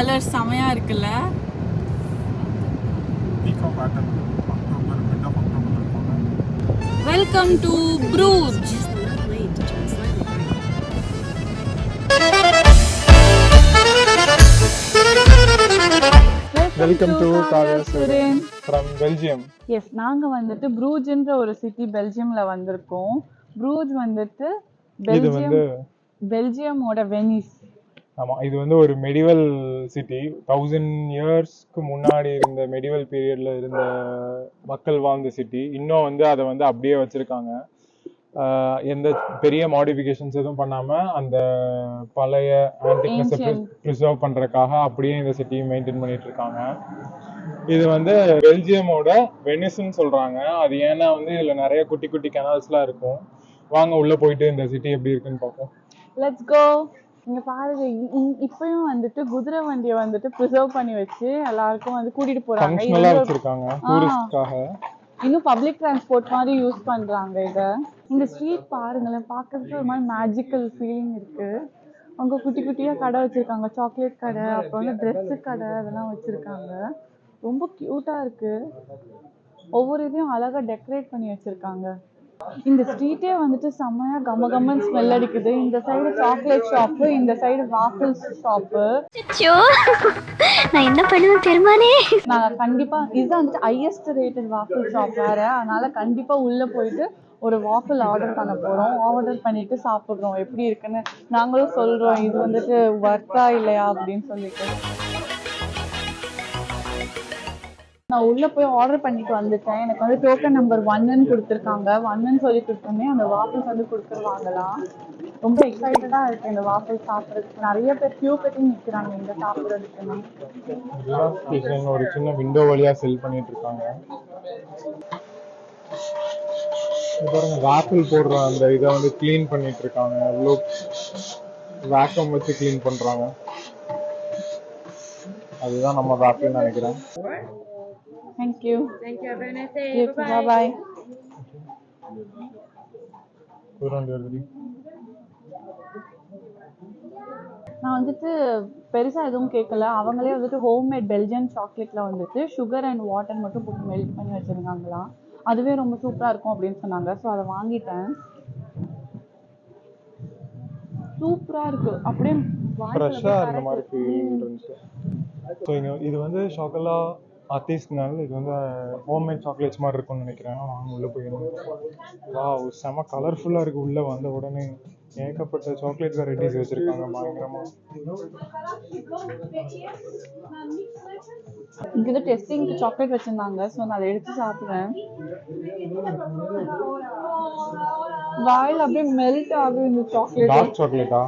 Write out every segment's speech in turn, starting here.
Colours செமையா இருக்குல்ல. Welcome to Bruges. Welcome to Kavya Suren from Belgium. Yes, நாங்க வந்துட்டு ப்ரூஜ்ன்ற ஒரு சிட்டி பெல்ஜியம்ல வந்திருக்கோம். ப்ரூஜ் வந்துட்டு பெல்ஜியமோட வெனிஸ். ஆமா, இது வந்து ஒரு மெடிவல் சிட்டி. 1000 இயர்ஸ்க்கு முன்னாடி இருந்த மெடிவல் பீரியட்ல இருந்த மக்கள் வாழ்ந்த சிட்டி. இன்னும் வந்து அதை வந்து அப்படியே வச்சிருக்காங்க. எந்த பெரிய மாடிஃபிகேஷன்ஸ் எதுவும் பண்ணாம அந்த பழைய ஆன்டிக்னஸை ப்ரிசர்வ் பண்றதுக்காக அப்படியே இந்த சிட்டியை மெயின்டைன் பண்ணிட்டு இருக்காங்க. இது வந்து பெல்ஜியமோட வெனிஸ்ன்னு சொல்றாங்க. அது ஏன்னா வந்து இதுல நிறைய குட்டி குட்டி கெனால்ஸ்லாம் இருக்கும். வாங்க உள்ள போயிட்டு இந்த சிட்டி எப்படி இருக்குன்னு பார்ப்போம். Let's go. இங்க பாருங்க, இப்பயும் வந்துட்டு குதிரை வண்டியை வந்துட்டு ப்ரிசர்வ் பண்ணி வச்சு எல்லாருக்கும் வந்து கூட்டிட்டு போறாங்க. ஃபங்க்ஷனலா வச்சிருக்காங்க டூரிஸ்ட்காக. இன்னும் பப்ளிக் டிரான்ஸ்போர்ட் மாதிரி யூஸ் பண்றாங்க இத. இந்த ஸ்ட்ரீட் பாருங்களேன், பார்க்கறதுக்கு ஒரு மாதிரி மேஜிக்கல் ஃபீலிங் இருக்கு. அவங்க குட்டி குட்டியா கடை வச்சிருக்காங்க, சாக்லேட் கடை, அப்புறம் வந்து ட்ரெஸ் கடை, அதெல்லாம் வச்சிருக்காங்க. ரொம்ப கியூட்டா இருக்கு. ஒவ்வொரு இதையும் அழகா டெக்கரேட் பண்ணி வச்சிருக்காங்க. இந்த ஸ்ட்ரீட்டே வந்துட்டு செம்மையா கமகமன்னு ஸ்மெல் அடிக்குது. இந்த சைடு சாக்லேட் ஷாப்பு, இந்த சைடு வாஃபிள்ஸ் ஷாப்பு. நான் என்ன பண்ணுவேன் பெருமானே. நாங்க கண்டிப்பா இதுதான் வந்துட்டு ஹையஸ்ட் ரேட்டட் வாஃபிள் ஷாப் வேற. அதனால கண்டிப்பா உள்ள போயிட்டு ஒரு வாஃபிள் ஆர்டர் பண்ண போறோம். ஆர்டர் பண்ணிட்டு சாப்பிடுறோம், எப்படி இருக்குன்னு நாங்களும் சொல்றோம் இது வந்துட்டு வர்த்தா இல்லையா அப்படின்னு சொல்லிட்டு. நான் உள்ள போய் ஆர்டர் பண்ணிட்டு வந்துட்டேன். எனக்கு வந்து டோக்கன் நம்பர் 1ன்னு கொடுத்துருக்காங்க. 1ன்னு சொல்லி கொடுத்தோன்னே அந்த வாஃபிள்ஸ் வந்து கொடுத்துருவாங்களாம். ரொம்ப எக்ஸைட்டடா இருக்கு இந்த வாஃபிள் சாப்பிட்றதுக்கு. நிறைய பேர் கியூ கட்டி நிற்கிறாங்க இங்க சாப்பிட்றதுக்குன்னு. ஒரு சின்ன விண்டோ வழியா செல் பண்ணிட்டு இருக்காங்க. பாருங்க, வாஃபிள் போடுற அந்த இதை வந்து கிளீன் பண்ணிட்டு இருக்காங்க. எவ்வளோ வேக்கம் வச்சு கிளீன் பண்றாங்க. அதுதான் நம்ம வாஃபிள் நினைக்கிறேன். Thank you. Thank you. Have a nice day. Bye bye. நான் வந்துட்டு பெருசா எதுவும் கேட்கல. அவங்களே வந்துட்டு ஹோம்மேட் பெல்ஜியன் சாக்லேட்ல வந்துட்டு சுகர் அண்ட் வாட்டர் மட்டும் போட்டு மெல்ட் பண்ணி வச்சிருந்தாங்களாம். அதுவே ரொம்ப சூப்பரா இருக்கும் அப்படின்னு சொன்னாங்க. ஸோ அதை வாங்கிட்டேன். சூப்பரா இருக்கு, அப்படியே ஃப்ரெஷ்ஷா இருந்த மாதிரி ஃபீல் இருந்துச்சு. ஸோ இது வந்து சாக்கோலா ஆர்டிஸ்ட்னால இது வந்து ஹோம்மேட் சாக்லேட்ஸ் மாதிரி இருக்கும்னு நினைக்கிறேன். நாங்கள் உள்ளே போயிருந்தோம். வாவ், செம கலர்ஃபுல்லாக இருக்குது. உள்ளே வந்த உடனே ஏகப்பட்ட சாக்லேட் வெரைட்டிஸ் வச்சுருக்காங்க பயங்கரமாக. இங்கே வந்து டெஸ்டிங்க்கு சாக்லேட் வச்சுருந்தாங்க. ஸோ நான் அதை எடுத்து சாப்பிட்றேன். வாயில் அப்படியே மெல்ட் ஆகுது இந்த சாக்லேட். டார்க் சாக்லேட்டா?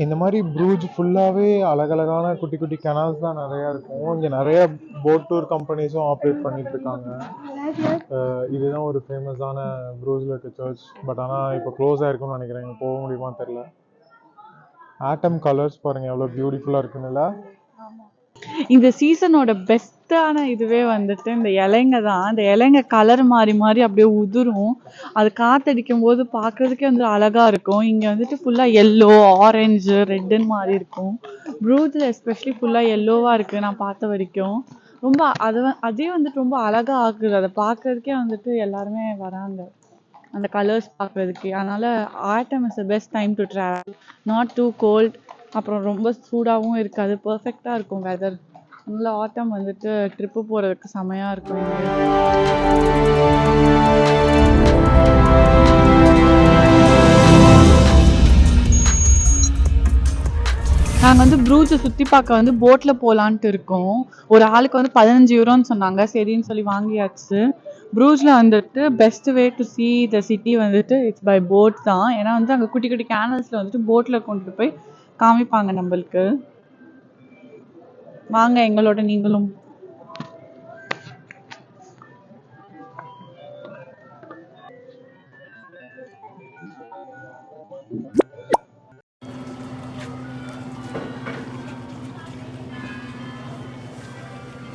இந்த மாதிரி ப்ரூஜ் ஃபுல்லாவே அழகழகான குட்டி குட்டி கெனால்ஸ் தான் நிறைய இருக்கும். இங்க நிறைய போட் டூர் கம்பெனிஸும் ஆப்ரேட் பண்ணிட்டு இருக்காங்க. இதுதான் ஒரு ஃபேமஸான ப்ரூஜ்ல இருக்க சர்ச். பட் ஆனால் இப்போ க்ளோஸ் ஆயிருக்கும்னு நினைக்கிறேன். இங்கே போக முடியுமான்னு தெரியல. ஆட்டம் கலர்ஸ் பாருங்க எவ்வளோ பியூட்டிஃபுல்லாக இருக்குன்னு. இந்த சீசனோட பெஸ்டான இதுவே வந்துட்டு இந்த இலைங்க தான். இந்த இலைங்க கலர் மாறி மாறி அப்படியே உதிரும். அது காத்தடிக்கும் போது பார்க்கறதுக்கே வந்து அழகா இருக்கும். இங்க வந்துட்டு ஃபுல்லா எல்லோ, ஆரஞ்சு, ரெட்டுன்னு மாறி இருக்கும். ப்ரூஜ்ல எஸ்பெஷலி ஃபுல்லா எல்லோவா இருக்கு நான் பார்த்த வரைக்கும். ரொம்ப அதே வந்துட்டு ரொம்ப அழகா ஆக்குது. அதை பார்க்கறதுக்கே வந்துட்டு எல்லாருமே வராங்க அந்த கலர்ஸ் பார்க்கறதுக்கு. அதனால autumn is the best time to travel. Not too cold, அப்புறம் ரொம்ப சூடாகவும் இருக்காது. பர்ஃபெக்டாக இருக்கும் வெதர். அதனால ஆட்டம் வந்துட்டு ட்ரிப்பு போகிறதுக்கு செமையாக இருக்கும். நாங்கள் வந்து ப்ரூஜை சுற்றி பார்க்க வந்து போட்டில் போகலான்ட்டு இருக்கோம். ஒரு ஆளுக்கு வந்து 15 யூரோன்னு சொன்னாங்க. சரின்னு சொல்லி வாங்கியாச்சு. ப்ரூஜில் வந்துட்டு best way to see the city வந்துட்டு இட்ஸ் பை போட் தான். ஏன்னா வந்து அங்கே குட்டி குட்டி கேனல்ஸில் வந்துட்டு போட்டில் கொண்டுட்டு போய் காமிப்பாங்க நம்மளுக்கு. வாங்க எங்களோட நீங்களும்.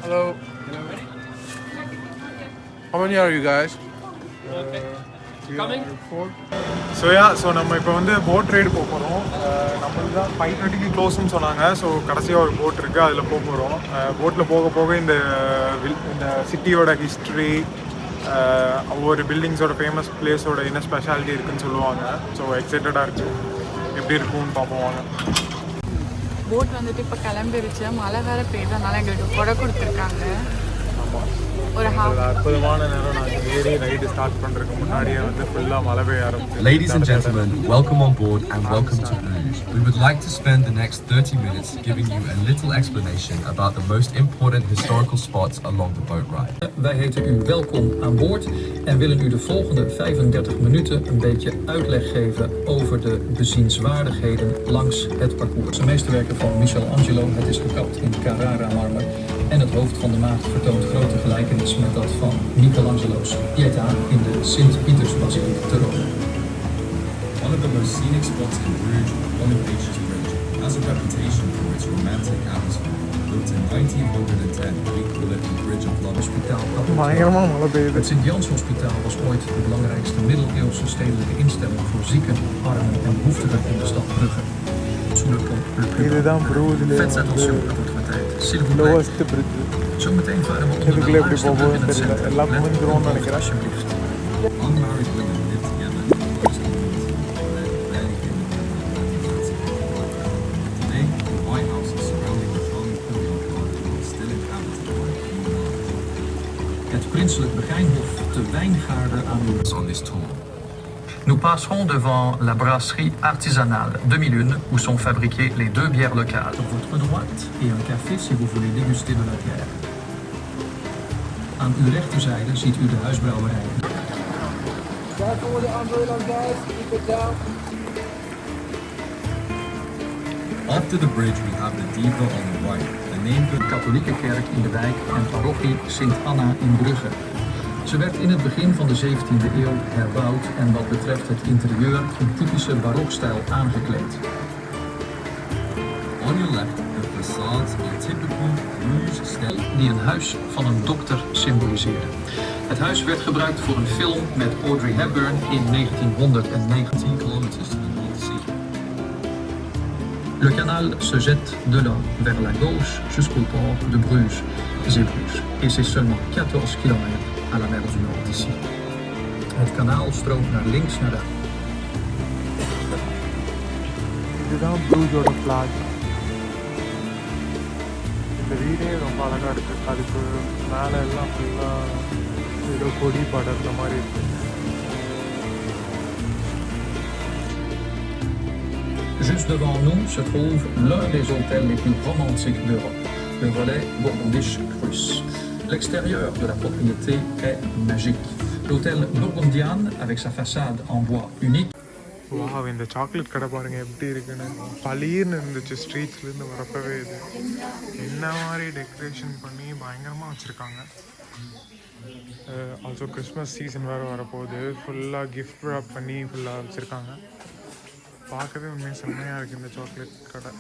Hello. How many are you guys? So நம்ம இப்போ வந்து போட் ரைடு போக போகிறோம். நம்மளுக்கு தான் 5:30 க்ளோஸ்ன்னு சொன்னாங்க. ஸோ கடைசியாக ஒரு போட் இருக்குது, அதில் போக போகிறோம். போட்டில் போக போக இந்த சிட்டியோட ஹிஸ்ட்ரி, ஒவ்வொரு பில்டிங்ஸோட ஃபேமஸ் பிளேஸோட என்ன ஸ்பெஷாலிட்டி இருக்குதுன்னு சொல்லுவாங்க. ஸோ எக்ஸைட்டடாக இருக்குது, எப்படி இருக்கும்னு பார்ப்போம் வாங்க. போட் வந்துட்டு இப்போ கிளம்பிருச்சு. மழை வேற பெய்தனால எங்களுக்கு கொடை கொடுத்துருக்காங்க. ஒரு அற்புதமான நேரம். நாங்கள் ஏறி ரைடு ஸ்டார்ட் பண்ணுறதுக்கு முன்னாடியே வந்து ஃபுல்லாக மழை பெய்ய ஆரம்பிச்சு. Ladies and gentlemen, welcome on board and welcome to Bruges. We would like to spend the next 30 minutes giving you a little explanation about the most important historical spots along the boat ride. Wij heten u welkom aan boord en willen u de volgende 35 minuten een beetje uitleg geven over de bezienswaardigheden langs het parcours. De meesterwerken van Michelangelo, het is gekapt in Carrara-marmer en het hoofd van de maagd vertoont grote gelijkenis met dat van Michelangelo's Pietà in de Sint-Pietersbasiliek te Rome. One of the most scenic spots in Bruges, Bonifacius Bridge, has a reputation for its romantic atmosphere. Built in 1910, we call it the Bridge of Love. பயங்கரமாக மழை பெய்யுது. Het Sint-Jans Hospitaal was ooit de belangrijkste middeleeuwse stedelijke instelling voor zieken, armen en behoeftigen in de stad Brugge. இதுதான் ப்ரூஜில் S'il vous plaît. Lowest bridge. Zometeen varen we onder de இதுக்குள்ளே எப்படி laagste brug போகும்போது in het தெரியல. centrum. எல்லாம் Let முடிஞ்சிரும்னு op, நினைக்கிறேன். alsjeblieft. Unmarried women live together in close community, but they're barely independent. Today, the White House is surrounding the Charles Napoleon Park, still inhabited by human. Het prinselijk Begijnhof te Wijngaarden aan uw... On this tour. Nous passerons devant la brasserie artisanale 2001 où sont fabriquées les 2 bières locales. À votre droite et un café si vous voulez déguster de la bière. Aan uw rechterzijde ziet u de huisbrouwerij. After the bridge, we have the Diva on the right, the name De katholieke kerk in de wijk en parochie Sint Anna in Brugge. Ze werd in het begin van de 17e eeuw herbouwd en wat betreft het interieur in typische barokstijl aangekleed. on your left, the facades are typical Bruges style. Die een huis van een dokter symboliseren. Het huis werd gebruikt voor een film met Audrey Hepburn in 1919. Kilometers to the North Sea. Le canal se jette de là vers la gauche jusqu'au port de Bruges, Zeebrugge. Et c'est seulement 14 km à la mer du Nord d'ici. Het kanaal stroomt naar links naar de... இதுதான் ப்ரூஜோட flag. இந்த வீடே ரொம்ப அழகாக இருக்குது. அதுக்கு மேலே எல்லாம் ஃபுல்லாக ஏதோ கொடி படர்ந்த மாதிரி இருக்குது. Juste devant nous se trouve l'un des hôtels les plus romantiques d'Europe, le Relais Burgundisch Crus. L'extérieur de la propriété est magique. L'hôtel Burgundian, avec sa façade en bois unique, வா, இந்த சாக்லேட் கடை பாருங்கள் எப்படி இருக்குன்னு. பளிர்னு இருந்துச்சு ஸ்ட்ரீட்ஸ்லேருந்து வரப்பவே. இது என்ன மாதிரி டெக்கரேஷன் பண்ணி பயங்கரமாக வச்சுருக்காங்க. ஆல்சோ கிறிஸ்மஸ் சீசன் வேறு வரப்போகுது. ஃபுல்லாக கிஃப்ட் ராப் பண்ணி ஃபுல்லாக வச்சுருக்காங்க. பார்க்கவே உண்மையாக செம்மையாக இருக்குது இந்த சாக்லேட் கடை.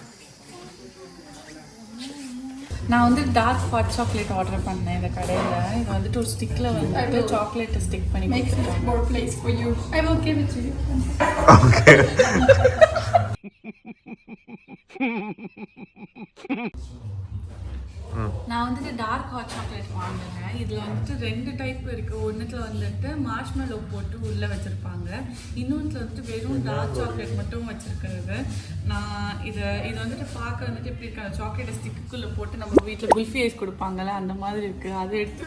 நான் வந்து டார்க் ஹாட் சாக்லேட் ஆர்டர் பண்ணேன் இந்த கடையில். இது வந்துட்டு ஒரு ஸ்டிக்கில் வந்துட்டு சாக்லேட்டை ஸ்டிக் பண்ணி கொடுத்துருக்காங்க. More place for you. I will give it to you. நான் வந்துட்டு டார்க் ஹாட் சாக்லேட் வாங்கினேன். இதில் வந்துட்டு 2 டைப் இருக்குது. ஒன்றுத்தில் வந்துட்டு மார்ஷ்மெல்லோ போட்டு உள்ளே வச்சுருப்பாங்க. இன்னொன்றில் வந்துட்டு வெறும் டார்க் சாக்லேட் மட்டும் வச்சுருக்கிறது. நான் இது வந்துட்டு பார்க்க வந்துட்டு எப்படி இருக்க சாக்லேட்டை ஸ்டிக்குள்ளே போட்டு நம்ம வீட்டில் குல்ஃபி ஐஸ் கொடுப்பாங்கள்ல அந்த மாதிரி இருக்குது. அதை எடுத்து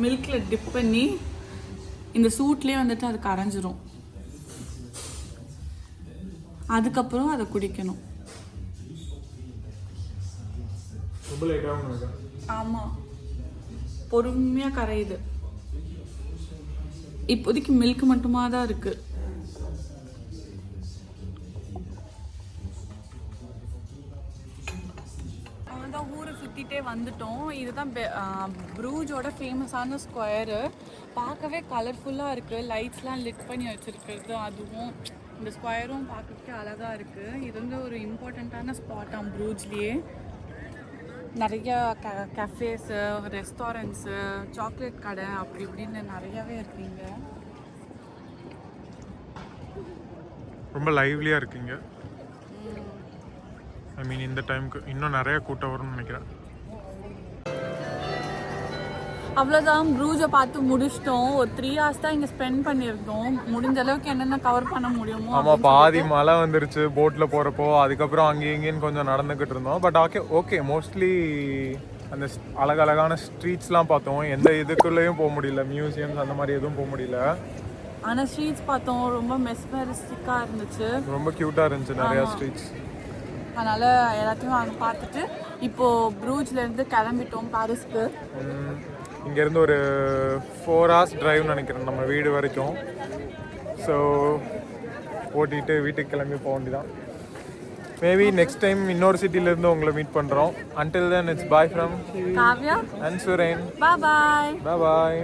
மில்கில் டிப் பண்ணி இந்த சூட்லேயே வந்துட்டு அது கரைஞ்சிரும். அதுக்கப்புறம் அதை குடிக்கணும். ரொம்ப லைட்டாகவும் இருக்கா? ஆமாம், பொறுமையாக கரையுது. இப்போதைக்கு மில்க் மட்டுமா தான் இருக்குது. அவ்வளோதான், ஊரை சுற்றிட்டே வந்துட்டோம். இதுதான் ப்ரூஜோட ஃபேமஸான ஸ்கொயரு. பார்க்கவே கலர்ஃபுல்லாக இருக்குது. லைட்ஸ்லாம் லிட் பண்ணி வச்சுருக்கிறது அதுவும். இந்த ஸ்கொயரும் பார்க்கறதுக்கே அழகாக இருக்குது. இது வந்து ஒரு இம்பார்ட்டண்ட்டான ஸ்பாட்டாம் ப்ரூஜ்லேயே. நிறைய கஃபேஸு ரெஸ்டாரண்ட்ஸு சாக்லேட் கடை அப்படி இப்படின்னு நிறையவே இருக்குங்க. ரொம்ப லைவ்லியா இருக்கீங்க. ஐ மீன் இந்த டைமுக்கு இன்னும் நிறைய கூட்டம் வரும்னு நினைக்கிறேன். அவ்வளோதான், ப்ரூஜை பார்த்து முடிச்சிட்டோம். ஒரு 3 hours தான் இங்கே ஸ்பெண்ட் பண்ணியிருந்தோம். முடிஞ்ச அளவுக்கு என்னென்ன கவர் பண்ண முடியுமோ. ஆமாம், பாதி மழை வந்துருச்சு போட்டில் போகிறப்போ. அதுக்கப்புறம் அங்கேயும் இங்கேயும் கொஞ்சம் நடந்துக்கிட்டு இருந்தோம். பட் ஓகே மோஸ்ட்லி அந்த அழகழகான ஸ்ட்ரீட்ஸ்லாம் பார்த்தோம். எந்த இதுக்குள்ளேயும் போக முடியல, மியூசியம்ஸ் அந்த மாதிரி எதுவும் போக முடியல. ஆனால் ஸ்ட்ரீட்ஸ் பார்த்தோம், ரொம்ப மெஸ்மரிஸ்டிக்காக இருந்துச்சு, ரொம்ப க்யூட்டாக இருந்துச்சு நிறையா ஸ்ட்ரீட்ஸ். அதனால் எல்லாத்தையும் அங்கே பார்த்துட்டு இப்போது ப்ரூஜ்லேருந்து கிளம்பிட்டோம் பாரிஸ்க்கு. இங்கேருந்து ஒரு 4 hours டிரைவ்னு நினைக்கிறேன் நம்ம வீடு வரைக்கும். ஸோ ஓட்டிகிட்டு வீட்டுக்கு கிளம்பி போக வேண்டியதான். மேபி நெக்ஸ்ட் டைம் இன்னொரு சிட்டிலேருந்து உங்களை மீட் பண்ணுறோம். Until then, it's bye from Kavya and Suren. Bye bye. Bye bye.